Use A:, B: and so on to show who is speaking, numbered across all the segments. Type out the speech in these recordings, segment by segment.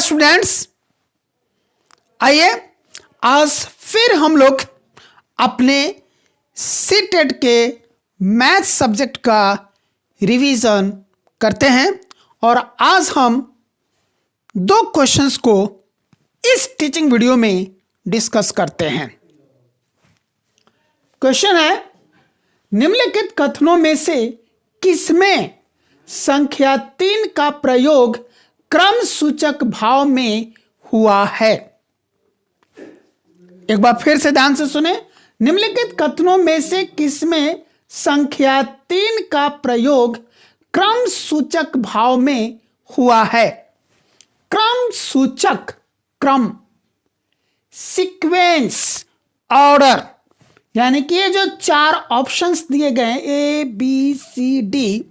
A: Students, आइए आज फिर हम लोग अपने सीटेट के मैथ सब्जेक्ट का रिवीजन करते हैं और आज हम दो क्वेश्चंस को इस टीचिंग वीडियो में डिस्कस करते हैं। क्वेश्चन है, निम्नलिखित कथनों में से किसमें संख्या 3 का प्रयोग क्रम सूचक भाव में हुआ है। एक बार फिर से ध्यान से सुने, निम्नलिखित कथनों में से किसमें संख्या 3 का प्रयोग क्रम सूचक भाव में हुआ है। क्रम सूचक, क्रम, सीक्वेंस, ऑर्डर, यानी कि ये जो 4 ऑप्शंस दिए गए ए बी सी डी,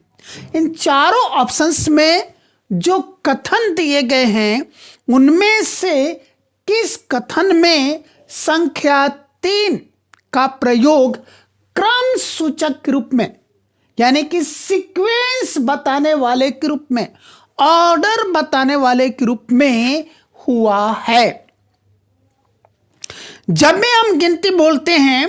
A: इन चारों ऑप्शंस में जो कथन दिए गए हैं उनमें से किस कथन में संख्या 3 का प्रयोग क्रम सूचक के रूप में, यानी कि सीक्वेंस बताने वाले के रूप में, ऑर्डर बताने वाले के रूप में हुआ है। जब भी हम गिनती बोलते हैं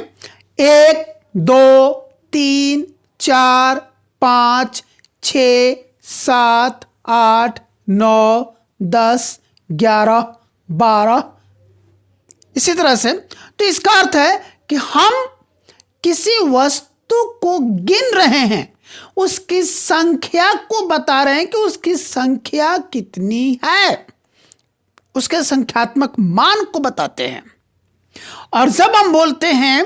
A: 1 2 3 4 5 6 7 8 9 10 11 12 इसी तरह से, तो इसका अर्थ है कि हम किसी वस्तु को गिन रहे हैं, उसकी संख्या को बता रहे हैं कि उसकी संख्या कितनी है, उसके संख्यात्मक मान को बताते हैं। और जब हम बोलते हैं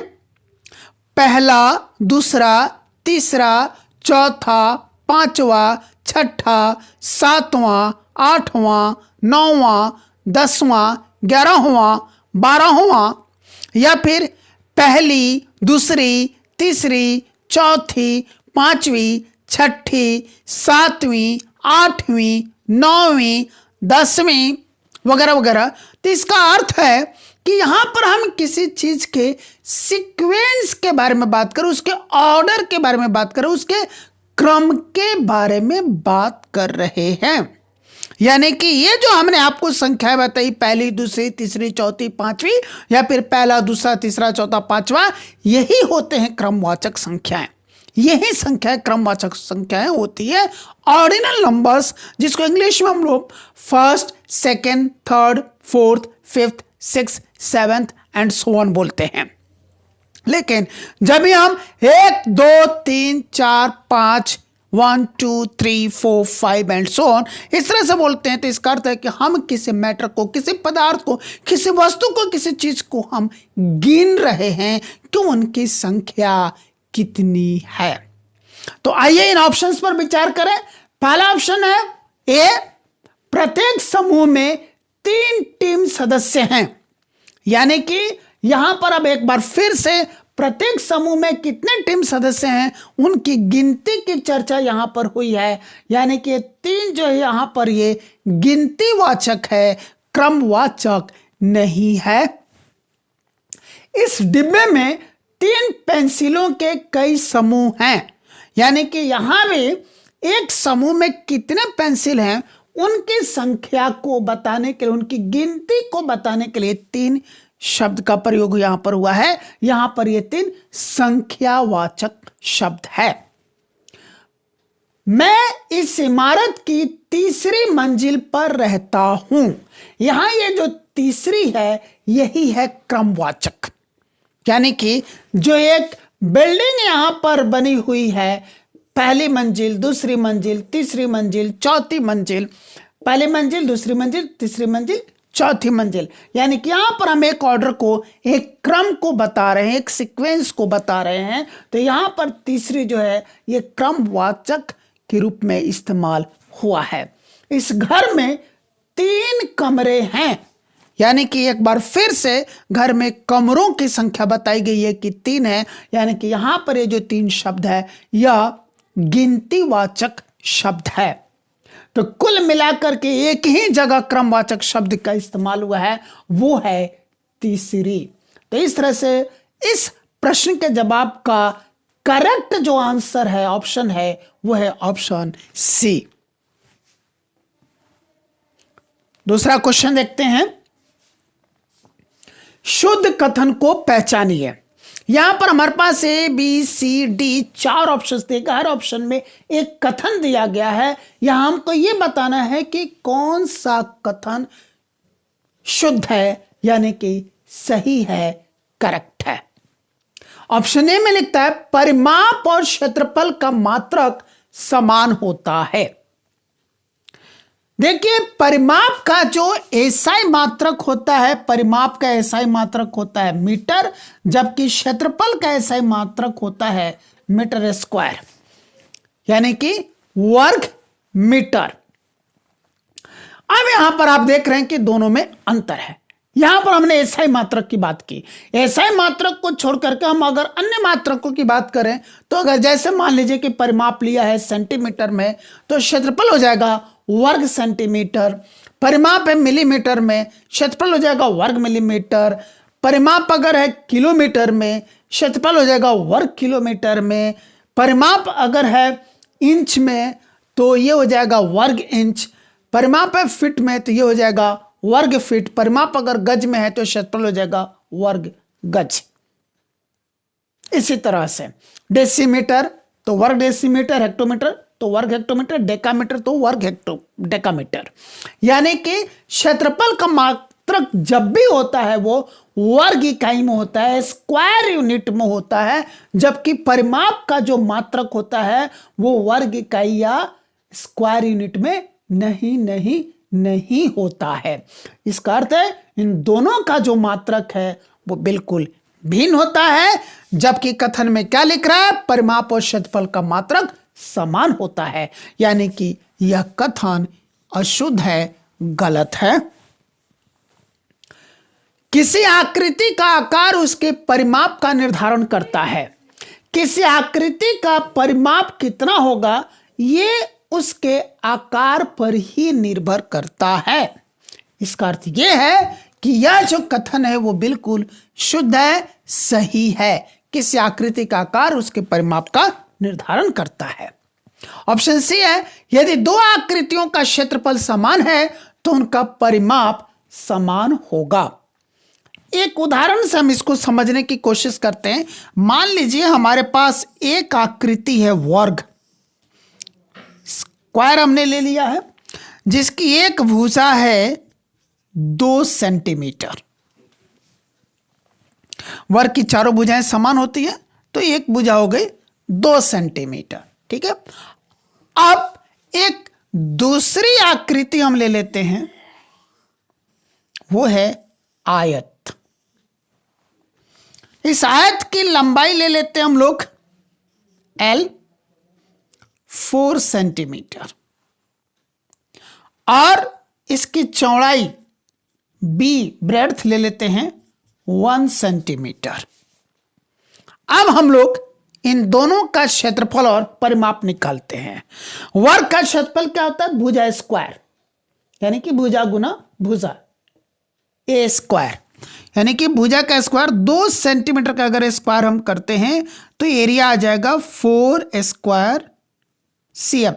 A: पहला, दूसरा, तीसरा, चौथा, पांचवा, छठा, सातवां, आठवां, नौवां, 10वां, 11वां, 12वां, या फिर पहली, दूसरी, तीसरी, चौथी, पांचवी, छठी, सातवीं, आठवीं, नौवीं, 10वीं वगैरह वगैरह, तो इसका अर्थ है कि यहां पर हम किसी चीज के सीक्वेंस के बारे में बात करें, उसके ऑर्डर के बारे में बात करें, उसके क्रम के बारे में बात कर रहे हैं। यानी कि ये जो हमने आपको संख्याएं बताई, पहली, दूसरी, तीसरी, चौथी, पांचवी, या फिर पहला, दूसरा, तीसरा, चौथा, पांचवा, यही होते हैं क्रमवाचक संख्याएं। यही संख्याएं क्रमवाचक संख्याएं होती है, ऑर्डिनल नंबर्स, जिसको इंग्लिश में हम लोग first, second, third, fourth, fifth, six, seventh and so on बोलते हैं। लेकिन जब भी हम 1 2 3 4 5 1 2 3 4 5 एंड सो ऑन इस तरह से बोलते हैं, तो इसका अर्थ है कि हम किसी मैटर को, किसी पदार्थ को, किसी वस्तु को, किसी चीज को हम गिन रहे हैं कि उनकी संख्या कितनी है। तो आइए इन ऑप्शंस पर विचार करें। पहला ऑप्शन है ए, प्रत्येक समूह में 3 टीम सदस्य हैं। यानी कि यहां पर अब एक बार फिर से प्रत्येक समूह में कितने टीम सदस्य हैं उनकी गिनती की चर्चा यहां पर हुई है। यानी कि 3 जो है यहां पर ये गिनतीवाचक है, क्रमवाचक नहीं है। इस डिब्बे में 3 पेंसिलों के कई समूह हैं। यानी कि यहां भी एक समूह में कितने पेंसिल हैं उनकी संख्या को बताने के लिए, उनकी गिनती को बताने के लिए 3 शब्द का प्रयोग यहां पर हुआ है। यहां पर ये 3 संख्यावाचक शब्द है। मैं इस इमारत की तीसरी मंजिल पर रहता हूं। यहां ये जो तीसरी है यही है क्रमवाचक। यानी कि जो एक बिल्डिंग यहां पर बनी हुई है, पहली मंजिल, दूसरी मंजिल, तीसरी मंजिल, चौथी मंजिल, पहली मंजिल, दूसरी मंजिल, तीसरी मंजिल, चौथी मंजिल, यानी कि यहां पर हम एक ऑर्डर को, एक क्रम को बता रहे हैं, एक सीक्वेंस को बता रहे हैं। तो यहां पर तीसरी जो है ये क्रमवाचक के रूप में इस्तेमाल हुआ है। इस घर में 3 कमरे हैं। यानी कि एक बार फिर से घर में कमरों की संख्या बताई गई है कि 3 है। यानी कि यहां पर ये जो 3 शब्द है यह गिनतीवाचक शब्द है। तो कुल मिलाकर के एक ही जगह क्रमवाचक शब्द का इस्तेमाल हुआ है, वो है तीसरी। तो इस तरह से इस प्रश्न के जवाब का करेक्ट जो आंसर है, ऑप्शन है, वो है ऑप्शन सी। दूसरा क्वेश्चन देखते हैं, शुद्ध कथन को पहचानिए। यहां पर हमारे पास A B C D 4 option देगा, हर ऑप्शन में एक कथन दिया गया है। यहां हमको यह बताना है कि कौन सा कथन शुद्ध है, यानी कि सही है, करेक्ट है। ऑप्शन ए में लिखता है परिमाप और क्षेत्रफल का मात्रक समान होता है। देखिए, परिमाप का जो एसआई मात्रक होता है, परिमाप का एसआई मात्रक होता है मीटर, जबकि क्षेत्रफल का एसआई मात्रक होता है मीटर स्क्वायर, यानी कि वर्ग मीटर। अब यहां पर आप देख रहे हैं कि दोनों में अंतर है। यहां पर हमने एसआई मात्रक की बात की, एसआई मात्रक को छोड़ करके हम अगर अन्य मात्रकों की बात करें तो अगर जैसे मान लीजिए कि परिमाप लिया है सेंटीमीटर में, तो क्षेत्रफल हो जाएगा वर्ग सेंटीमीटर। परिमाप है मिलीमीटर में, क्षेत्रफल हो जाएगा वर्ग मिलीमीटर। परिमाप अगर है किलोमीटर में, क्षेत्रफल हो जाएगा वर्ग किलोमीटर में। परिमाप अगर है इंच में तो ये हो जाएगा वर्ग इंच। परिमाप है फीट में तो ये हो जाएगा वर्ग फीट। परिमाप अगर गज में है तो क्षेत्रफल हो जाएगा वर्ग गज। इसी तरह से डेसीमीटर तो वर्ग डेसीमीटर, हेक्टोमीटर तो वर्ग हेक्टोमीटर, डेकामीटर तो वर्ग डेकामीटर। यानी कि क्षेत्रफल का मात्रक जब भी होता है वो वर्ग इकाई में होता है, स्क्वायर यूनिट में होता है, जबकि परिमाप का जो मात्रक होता है वो वर्ग इकाई या स्क्वायर यूनिट में नहीं होता है। इसका अर्थ है इन दोनों का जो मात्रक है वो बिल्कुल भिन्न होता है, जबकि कथन में क्या लिख रहा है, परिमाप और क्षेत्रफल का मात्रक समान होता है, यानी कि यह कथन अशुद्ध है, गलत है। किसी आकृति का आकार उसके परिमाप का निर्धारण करता है। किसी आकृति का परिमाप कितना होगा ये उसके आकार पर ही निर्भर करता है। इसका अर्थ यह है कि यह जो कथन है वो बिल्कुल शुद्ध है, सही है। किसी आकृति का आकार उसके परिमाप का निर्धारण करता है। ऑप्शन सी है, यदि दो आकृतियों का क्षेत्रफल समान है तो उनका परिमाप समान होगा। एक उदाहरण से हम इसको समझने की कोशिश करते हैं। मान लीजिए हमारे पास एक आकृति है वर्ग, स्क्वायर हमने ले लिया है, जिसकी एक भुजा है 2 सेंटीमीटर। वर्ग की चारों भुजाएं समान होती है तो एक भुजा हो गई 2 सेंटीमीटर, ठीक है। अब एक दूसरी आकृति हम ले लेते हैं, वो है आयत। इस आयत की लंबाई ले लेते हैं हम लोग L 4 सेंटीमीटर और इसकी चौड़ाई B ब्रेड्थ ले लेते हैं 1 सेंटीमीटर। अब हम लोग इन दोनों का क्षेत्रफल और परिमाप निकालते हैं। वर्ग का क्षेत्रफल क्या होता है, भुजा स्क्वायर, यानी कि भुजा गुना भुजा, ए स्क्वायर, यानी कि भुजा का स्क्वायर 2 सेंटीमीटर का अगर स्क्वायर हम करते हैं तो एरिया आ जाएगा 4 स्क्वायर cm।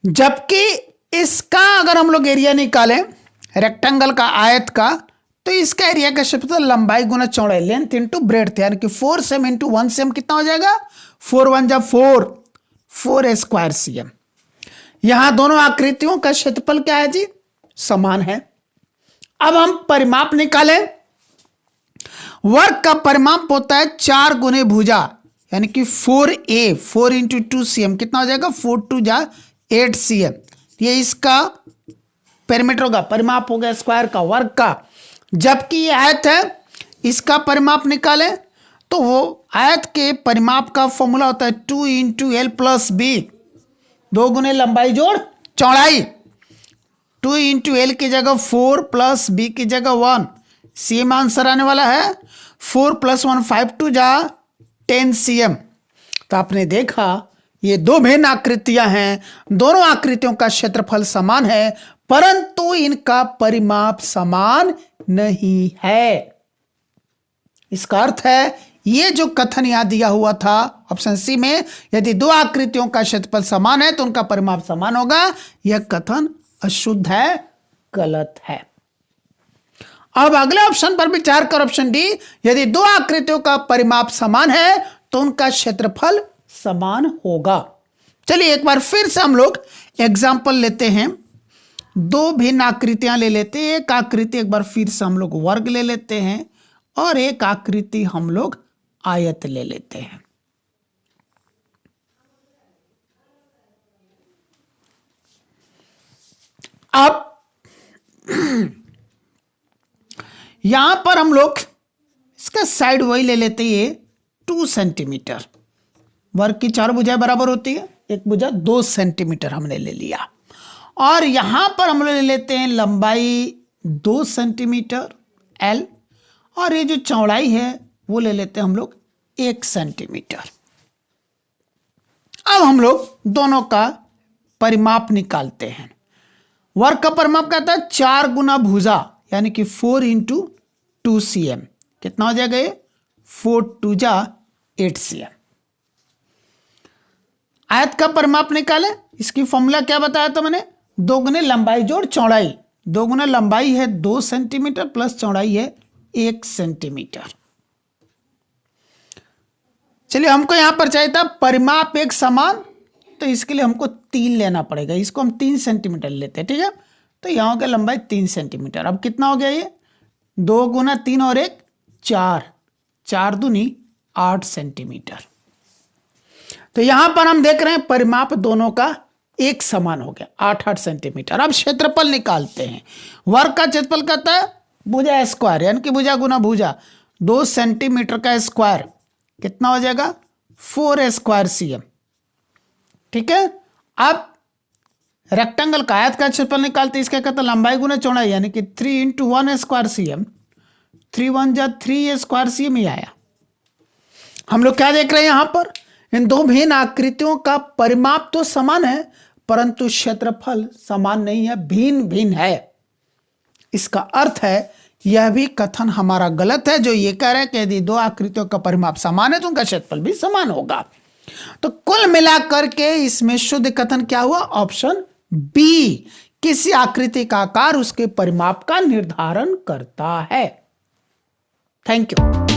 A: जबकि इसका अगर हम लोग एरिया निकालें रेक्टेंगल का, आयत का, तो इसका एरिया का क्षेत्रफल लंबाई गुना चौड़ाई, लेंथ इंटू ब्रेड्थ, यानी कि 4 सेम इंटू 1 सेम कितना हो जाएगा, 4 1 जा 4 स्क्वायर cm। यहां दोनों आकृतियों का क्षेत्रफल क्या है जी, समान है। अब हम परिमाप निकालें। वर्ग का परिमाप होता है 4 गुने भुजा, यानी कि 4a, 4 इंटू 2 cm कितना हो जाएगा, 4 2 जा 8 cm। ये इसका पेरीमीटर होगा, परिमाप हो गया स्क्वायर का, वर्ग का। जबकि ये आयत है, इसका परिमाप निकालें तो वो आयत के परिमाप का फॉर्मूला होता है 2 इंटू एल प्लस बी, 2 गुने लंबाई जोड़ चौड़ाई। 2 इंटू एल की जगह 4 प्लस बी की जगह 1, cm आंसर आने वाला है 4 + 1 5 2 जा 10 cm। तो आपने देखा ये दो भिन्न आकृतियां हैं, दोनों आकृतियों का क्षेत्रफल समान है परंतु इनका परिमाप समान नहीं है। इसका अर्थ है ये जो कथन यहां दिया हुआ था ऑप्शन सी में, यदि दो आकृतियों का क्षेत्रफल समान है तो उनका परिमाप समान होगा, यह कथन अशुद्ध है, गलत है। अब अगले ऑप्शन पर विचार कर, ऑप्शन डी, यदि दो आकृतियों का परिमाप समान है तो उनका क्षेत्रफल समान होगा। चलिए एक बार फिर से हम लोग एग्जाम्पल लेते हैं, दो भिन्न आकृतियां ले लेते हैं। एक आकृति एक बार फिर से हम लोग वर्ग ले लेते हैं और एक आकृति हम लोग आयत ले लेते हैं। अब यहां पर हम लोग इसका साइड वही ले लेते हैं 2 सेंटीमीटर। वर्ग की चार भुजाएं बराबर होती है, एक भुजा 2 सेंटीमीटर हमने ले लिया। और यहां पर हम लोग ले लेते हैं लंबाई 2 सेंटीमीटर एल, और ये जो चौड़ाई है वो ले लेते हैं हम लोग 1 सेंटीमीटर। अब हम लोग दोनों का परिमाप निकालते हैं। वर्ग का परिमाप कहता है 4 गुना भुजा, यानी कि 4 इंटू 2 cm। कितना हो जाएगा ये? 4 2 जा 8 cm। आयत का परिमाप निकाले, इसकी फॉर्मूला क्या बताया था मैंने? 2 गुने लंबाई जोड़ चौड़ाई। 2 गुना लंबाई है 2 सेंटीमीटर प्लस चौड़ाई है 1 सेंटीमीटर। चलिए हमको यहां पर चाहिए था परिमाप एक समान, तो इसके लिए हमको 3 लेना पड़ेगा। इसको हम 3 सेंटीमीटर लेते हैं, ठीक है। तो यहां की लंबाई 3 सेंटीमीटर। अब कितना हो गया ये? 2 गुना 3 और 1 4, 4 दूनी 8 सेंटीमीटर। तो यहां पर हम देख रहे हैं परिमाप दोनों का एक समान हो गया, 8-8 सेंटीमीटर। अब क्षेत्रफल निकालते हैं। वर्ग का क्षेत्रफल कहता है भुजा स्क्वायर, यानी कि भुजा गुना भुजा 2 सेंटीमीटर का स्क्वायर कितना हो जाएगा? 4 स्क्वायर cm, ठीक है। अब रेक्टेंगल का आयत का क्षेत्रफल निकालते, इसका कहता है लंबाई गुना चौड़ाई, यानी कि 3 इंटू 1 स्क्वायर cm। 3 1 जा 3 स्क्वायर cm ही आया। हम लोग क्या देख रहे हैं यहां पर? इन दो भिन्न आकृतियों का परिमाप तो समान है, परंतु क्षेत्रफल समान नहीं है, भिन्न भिन्न है। इसका अर्थ है यह भी कथन हमारा गलत है, जो ये कह रहे हैं कि यदि दो आकृतियों का परिमाप समान है तो उनका क्षेत्रफल भी समान होगा। तो कुल मिलाकर के इसमें शुद्ध कथन क्या हुआ? ऑप्शन बी, किसी आकृति का आकार उसके परिमाप का निर्धारण करता है। Thank you.